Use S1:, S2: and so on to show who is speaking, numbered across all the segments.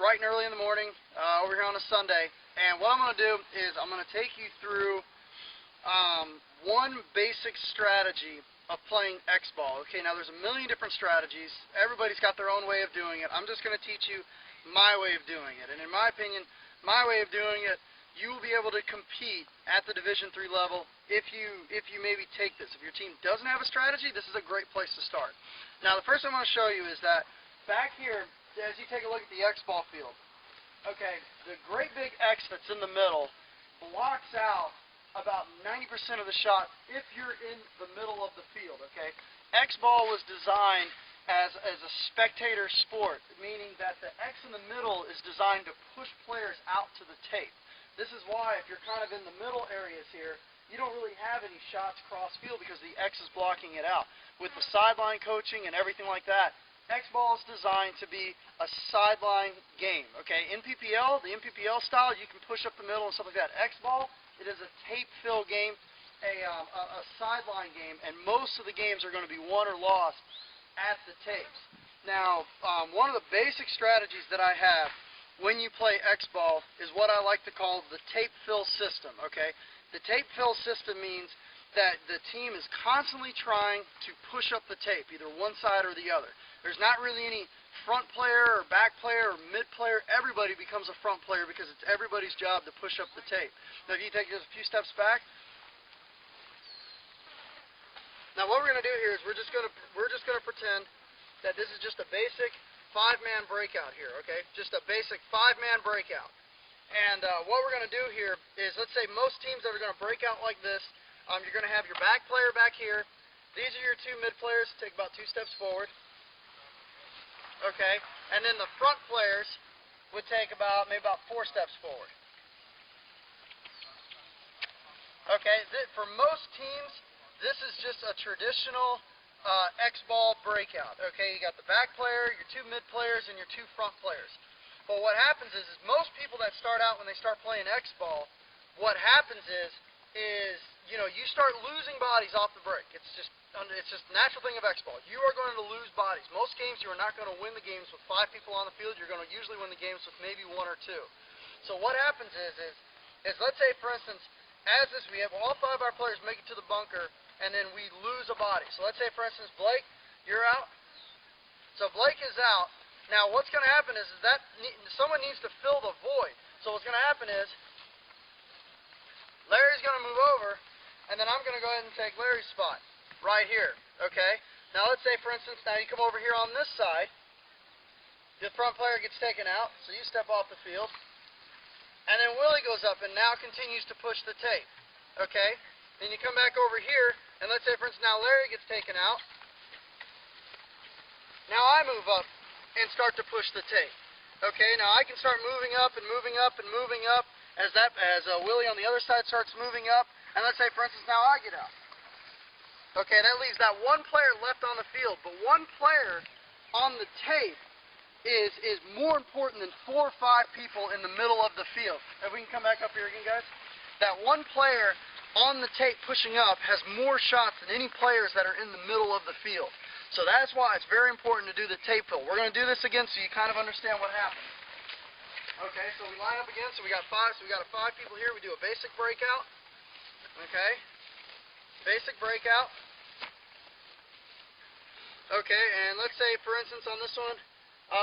S1: bright and early in the morning over here on a Sunday, and what I'm going to do is I'm going to take you through one basic strategy of playing XBall. Okay, now there's a million different strategies. Everybody's got their own way of doing it. I'm just going to teach you my way of doing it, and in my opinion, my way of doing it, you will be able to compete at the Division III level if you maybe take this. If your team doesn't have a strategy, this is a great place to start. Now, the first thing I'm going to show you is that back here, as you take a look at the XBall field, okay, the great big X that's in the middle blocks out about 90% of the shot if you're in the middle of the field, okay? XBall was designed as a spectator sport, meaning that the X in the middle is designed to push players out to the tape. This is why if you're kind of in the middle areas here, you don't really have any shots cross field because the X is blocking it out. With the sideline coaching and everything like that, XBall is designed to be a sideline game, okay? NPPL, the NPPL style, you can push up the middle and stuff like that. XBall, it is a tape fill game, a sideline game, and most of the games are going to be won or lost at the tapes. Now, one of the basic strategies that I have when you play XBall is what I like to call the tape fill system, okay? The tape fill system means that the team is constantly trying to push up the tape, either one side or the other. There's not really any front player or back player or mid player. Everybody becomes a front player because it's everybody's job to push up the tape. Now, if you take just a few steps back, now what we're going to do here is we're just going to pretend that this is just a basic 5-man breakout here, okay? Just a basic 5-man breakout. And what we're going to do here is, let's say most teams that are going to break out like this, you're going to have your back player back here. These are your 2 mid players. Take about 2 steps forward. Okay, and then the front players would take maybe about 4 steps forward. Okay, for most teams, this is just a traditional XBall breakout. Okay, you got the back player, your 2 mid players, and your 2 front players. But what happens is most people that start out when they start playing XBall, what happens is you start losing bodies off the break. It's just a natural thing of XBall. You are going to lose bodies. Most games you are not going to win the games with 5 people on the field. You're going to usually win the games with maybe 1 or 2. So what happens is let's say, for instance, we have all 5 of our players make it to the bunker, and then we lose a body. So let's say, for instance, Blake, you're out. So Blake is out. Now what's going to happen is that someone needs to fill the void. So what's going to happen is Larry's going to move over, and then I'm going to go ahead and take Larry's spot right here, okay? Now let's say, for instance, now you come over here on this side. The front player gets taken out, so you step off the field. And then Willie goes up and now continues to push the tape, okay? Then you come back over here, and let's say, for instance, now Larry gets taken out. Now I move up and start to push the tape, okay? Now I can start moving up and moving up and moving up as Willie on the other side starts moving up. And let's say, for instance, now I get out. Okay, that leaves that 1 player left on the field. But 1 player on the tape is more important than 4 or 5 people in the middle of the field. If we can come back up here again, guys. That 1 player on the tape pushing up has more shots than any players that are in the middle of the field. So that's why it's very important to do the tape fill. We're going to do this again so you kind of understand what happens. Okay, so we line up again. So we got 5. So we got 5 people here. We do a basic breakout. Okay, basic breakout. Okay, and let's say, for instance, on this one,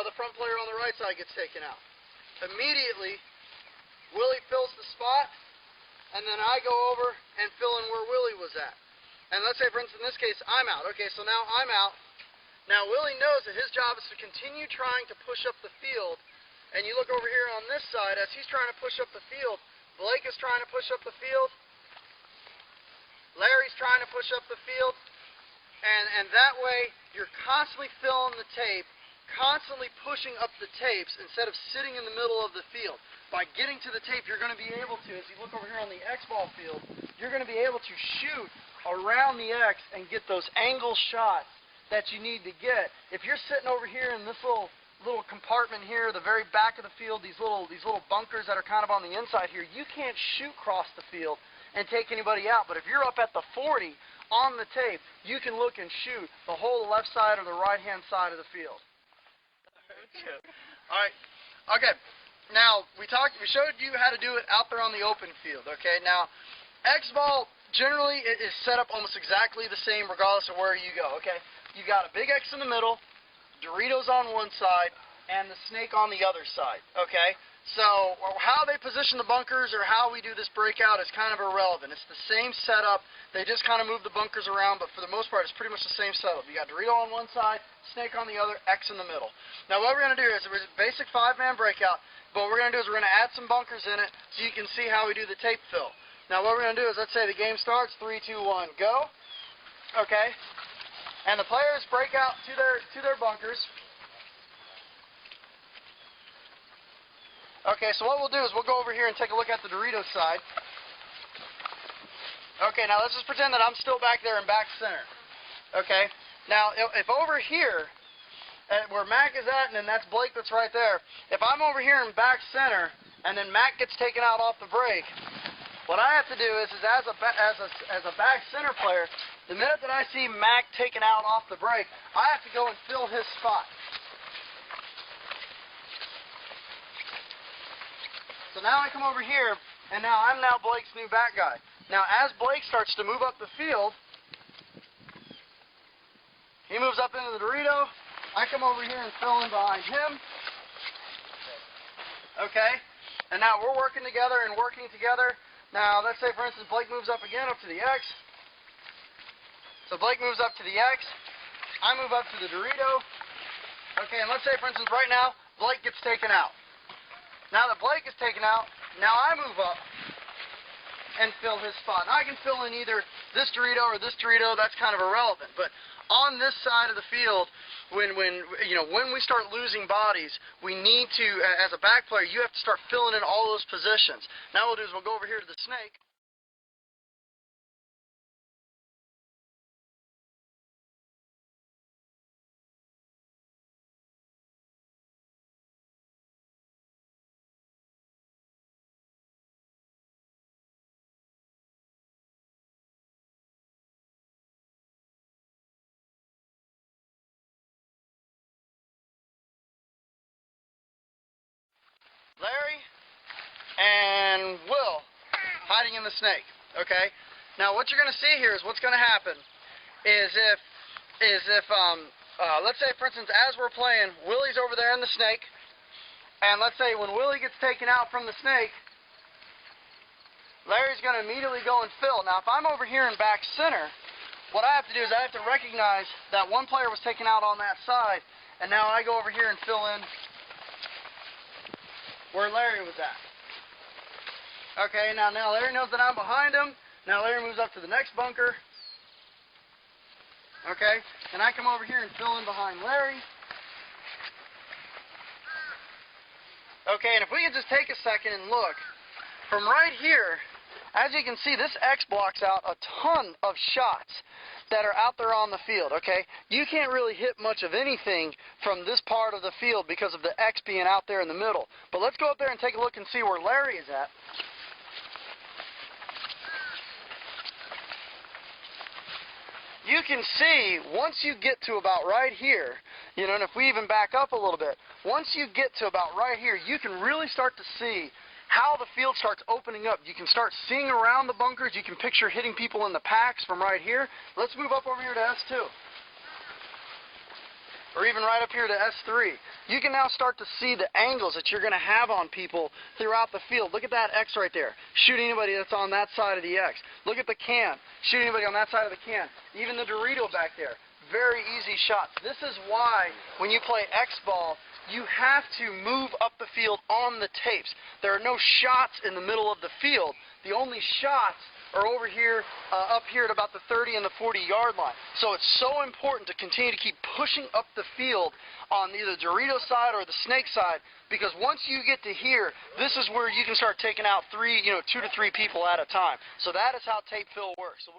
S1: the front player on the right side gets taken out. Immediately, Willie fills the spot, and then I go over and fill in where Willie was at. And let's say, for instance, in this case, I'm out. Okay, so now I'm out. Now Willie knows that his job is to continue trying to push up the field. And you look over here on this side, as he's trying to push up the field, Blake is trying to push up the field. Larry's trying to push up the field, and that way you're constantly filling the tape, constantly pushing up the tapes instead of sitting in the middle of the field. By getting to the tape, you're going to be able to, as you look over here on the XBall field, you're going to be able to shoot around the X and get those angle shots that you need to get. If you're sitting over here in this little compartment here, the very back of the field, these little bunkers that are kind of on the inside here, you can't shoot across the field and take anybody out. But if you're up at the 40 on the tape, you can look and shoot the whole left side or the right-hand side of the field. All right. Okay, now we showed you how to do it out there on the open field. Okay, now XBall generally it is set up almost exactly the same regardless of where you go. Okay, you got a big X in the middle, Doritos on one side, and the snake on the other side. Okay. So how they position the bunkers or how we do this breakout is kind of irrelevant. It's the same setup. They just kind of move the bunkers around, but for the most part, it's pretty much the same setup. You got Dorito on one side, snake on the other, X in the middle. Now what we're going to do is a basic 5-man breakout, but what we're going to do is we're going to add some bunkers in it so you can see how we do the tape fill. Now what we're going to do is, let's say the game starts, 3, 2, 1, go. Okay. And the players break out to their bunkers. Okay, so what we'll do is we'll go over here and take a look at the Doritos side. Okay, now let's just pretend that I'm still back there in back center. Okay, now if over here, where Mac is at, and then that's Blake that's right there, if I'm over here in back center, and then Mac gets taken out off the break, what I have to do is as a back center player, the minute that I see Mac taken out off the break, I have to go and fill his spot. So now I come over here, and I'm now Blake's new back guy. Now as Blake starts to move up the field, he moves up into the Dorito. I come over here and fill in behind him. Okay? And now we're working together and working together. Now let's say for instance Blake moves up again up to the X. So Blake moves up to the X. I move up to the Dorito. Okay, and let's say for instance right now Blake gets taken out. Now that Blake is taken out, now I move up and fill his spot. Now I can fill in either this Dorito or this Dorito. That's kind of irrelevant. But on this side of the field, when we start losing bodies, we need to, as a back player, you have to start filling in all those positions. Now what we'll do is we'll go over here to the snake. Larry and Will hiding in the snake. Okay. Now what you're going to see here is what's going to happen is if let's say for instance as we're playing, Willie's over there in the snake, and let's say when Willie gets taken out from the snake, Larry's going to immediately go and fill. Now if I'm over here in back center, what I have to do is I have to recognize that one player was taken out on that side, and now I go over here and fill in where Larry was at. Okay, now Larry knows that I'm behind him. Now Larry moves up to the next bunker. Okay, and I come over here and fill in behind Larry. Okay, and if we can just take a second and look, from right here, as you can see, this X blocks out a ton of shots that are out there on the field, okay? You can't really hit much of anything from this part of the field because of the X being out there in the middle. But let's go up there and take a look and see where Larry is at. You can see, once you get to about right here, and if we even back up a little bit, once you get to about right here, you can really start to see how the field starts opening up. You can start seeing around the bunkers. You can picture hitting people in the packs from right here. Let's move up over here to S2. Or even right up here to S3. You can now start to see the angles that you're going to have on people throughout the field. Look at that X right there. Shoot anybody that's on that side of the X. Look at the can. Shoot anybody on that side of the can. Even the Dorito back there. Very easy shots. This is why when you play XBall, you have to move up the field on the tapes. There are no shots in the middle of the field. The only shots are over here, up here at about the 30 and the 40-yard line. So it's so important to continue to keep pushing up the field on either the Dorito side or the snake side, because once you get to here, this is where you can start taking out 2 to 3 people at a time. So that is how tape fill works. So